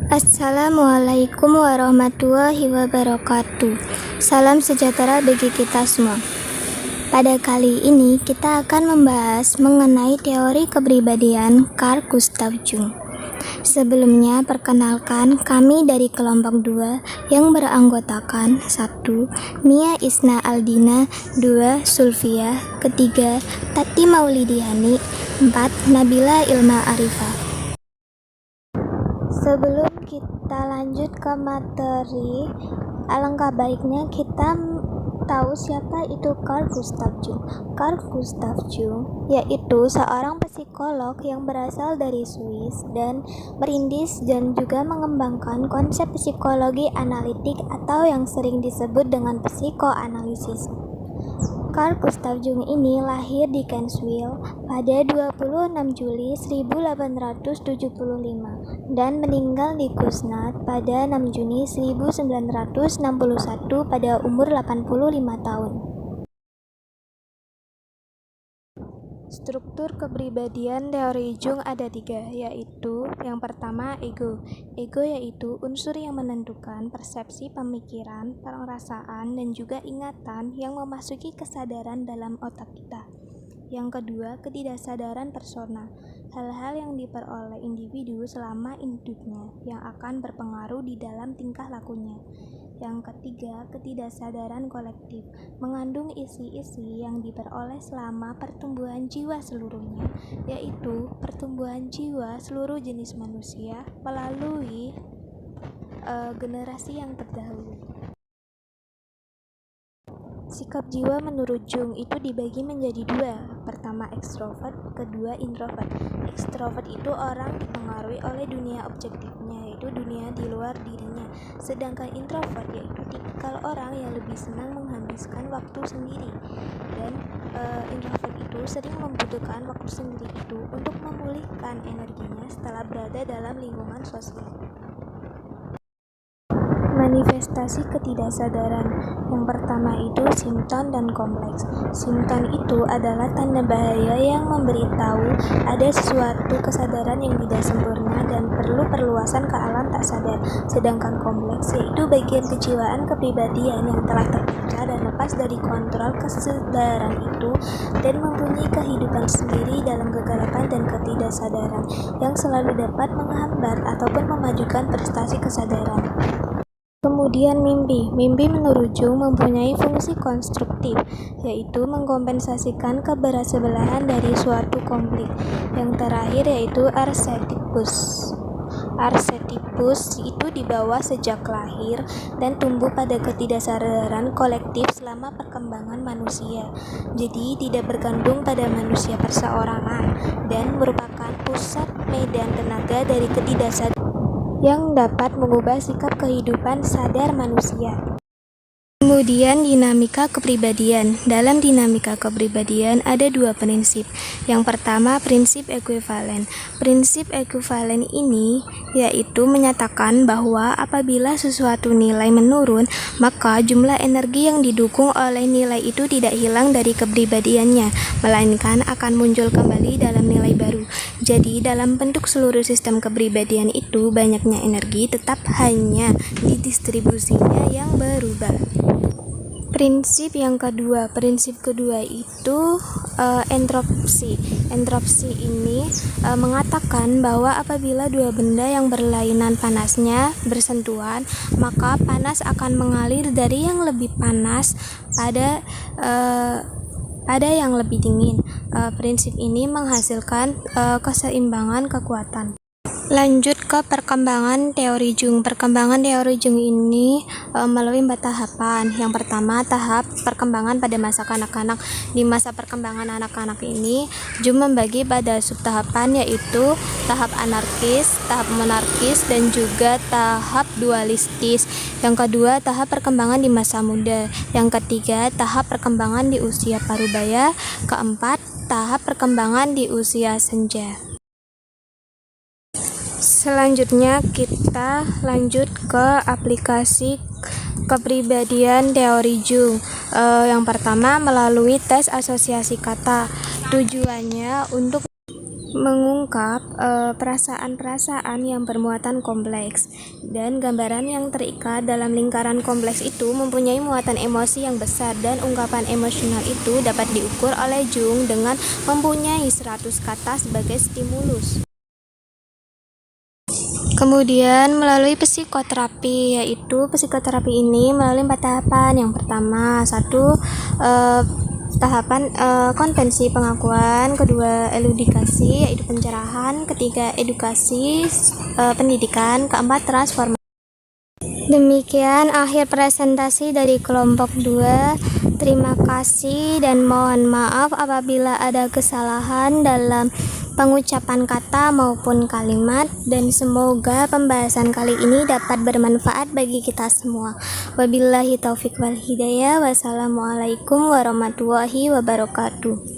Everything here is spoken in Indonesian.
Assalamualaikum warahmatullahi wabarakatuh. Salam sejahtera bagi kita semua. Pada kali ini kita akan membahas mengenai teori kepribadian Carl Gustav Jung. Sebelumnya perkenalkan kami dari kelompok 2 yang beranggotakan 1. Mia Isna Aldina, 2. Sulfia, 3. Tati Maulidiani, 4. Nabila Ilma Arifah. Sebelum kita lanjut ke materi, alangkah baiknya kita tahu siapa itu Carl Gustav Jung. Carl Gustav Jung yaitu seorang psikolog yang berasal dari Swiss dan merintis dan juga mengembangkan konsep psikologi analitik atau yang sering disebut dengan psikoanalisis. Carl Gustav Jung ini lahir di Kenswil pada 26 Juli 1875 dan meninggal di Kuznets pada 6 Juni 1961 pada umur 85 tahun. Struktur kepribadian teori Jung ada 3, yaitu yang pertama ego. Ego yaitu unsur yang menentukan persepsi pemikiran, perasaan, dan juga ingatan yang memasuki kesadaran dalam otak kita. Yang kedua, ketidaksadaran persona. Hal-hal yang diperoleh individu selama hidupnya yang akan berpengaruh di dalam tingkah lakunya. Yang ketiga, ketidaksadaran kolektif, mengandung isi-isi yang diperoleh selama pertumbuhan jiwa seluruhnya, yaitu pertumbuhan jiwa seluruh jenis manusia melalui generasi yang terdahulu. Sikap jiwa menurut Jung itu dibagi menjadi 2. Pertama ekstrovert, kedua introvert. Ekstrovert itu orang dipengaruhi oleh dunia objektifnya, yaitu dunia di luar dirinya. Sedangkan introvert yaitu tipikal orang yang lebih senang menghabiskan waktu sendiri. Dan introvert itu sering membutuhkan waktu sendiri itu untuk memulihkan energinya setelah berada dalam lingkungan sosial. Manifestasi ketidaksadaran. Yang pertama itu simptom dan kompleks. Simptom itu adalah tanda bahaya yang memberitahu ada sesuatu kesadaran yang tidak sempurna dan perlu perluasan ke alam tak sadar. Sedangkan kompleks yaitu bagian kejiwaan kepribadian yang telah terpecah dan lepas dari kontrol kesadaran itu dan mempunyai kehidupan sendiri dalam kegelapan dan ketidaksadaran yang selalu dapat menghambat ataupun memajukan prestasi kesadaran. Kemudian mimpi. Mimpi menurut Jung mempunyai fungsi konstruktif, yaitu mengkompensasikan kebersebelahan dari suatu konflik. Yang terakhir yaitu archetypus. Archetypus itu dibawa sejak lahir dan tumbuh pada ketidaksadaran kolektif selama perkembangan manusia. Jadi tidak bergantung pada manusia perseorangan dan merupakan pusat medan tenaga dari ketidaksadaran yang dapat mengubah sikap kehidupan sadar manusia. Kemudian dinamika kepribadian. Dalam dinamika kepribadian ada 2 prinsip. Yang pertama prinsip ekuivalen. Prinsip ekuivalen ini yaitu menyatakan bahwa apabila sesuatu nilai menurun, maka jumlah energi yang didukung oleh nilai itu tidak hilang dari kepribadiannya, melainkan akan muncul kembali dalam nilai baru. Jadi dalam bentuk seluruh sistem kepribadian itu banyaknya energi tetap hanya didistribusinya yang berubah. Prinsip kedua itu entropsi. Entropsi ini mengatakan bahwa apabila 2 benda yang berlainan panasnya bersentuhan, maka panas akan mengalir dari yang lebih panas pada yang lebih dingin. Prinsip ini menghasilkan keseimbangan kekuatan. Lanjut ke perkembangan teori Jung. Perkembangan teori Jung ini melalui 4 tahapan. Yang pertama, tahap perkembangan pada masa kanak-kanak. Di masa perkembangan anak-anak ini, Jung membagi pada subtahapan yaitu tahap anarkis, tahap monarkis, dan juga tahap dualistis. Yang kedua, tahap perkembangan di masa muda. Yang ketiga, tahap perkembangan di usia parubaya. Keempat, tahap perkembangan di usia senja. Selanjutnya kita lanjut ke aplikasi kepribadian teori Jung. Yang pertama melalui tes asosiasi kata. Tujuannya untuk mengungkap perasaan-perasaan yang bermuatan kompleks, dan gambaran yang terikat dalam lingkaran kompleks itu mempunyai muatan emosi yang besar, dan ungkapan emosional itu dapat diukur oleh Jung dengan mempunyai 100 kata sebagai stimulus. Kemudian melalui psikoterapi, yaitu psikoterapi ini melalui 4 tahapan. Yang pertama, tahapan konvensi pengakuan, kedua eludikasi yaitu pencerahan, ketiga edukasi pendidikan, keempat transformasi. Demikian akhir presentasi dari kelompok 2. Terima kasih dan mohon maaf apabila ada kesalahan dalam pengucapan kata maupun kalimat, dan semoga pembahasan kali ini dapat bermanfaat bagi kita semua. Wabillahi taufik wal hidayah. Wassalamualaikum warahmatullahi wabarakatuh.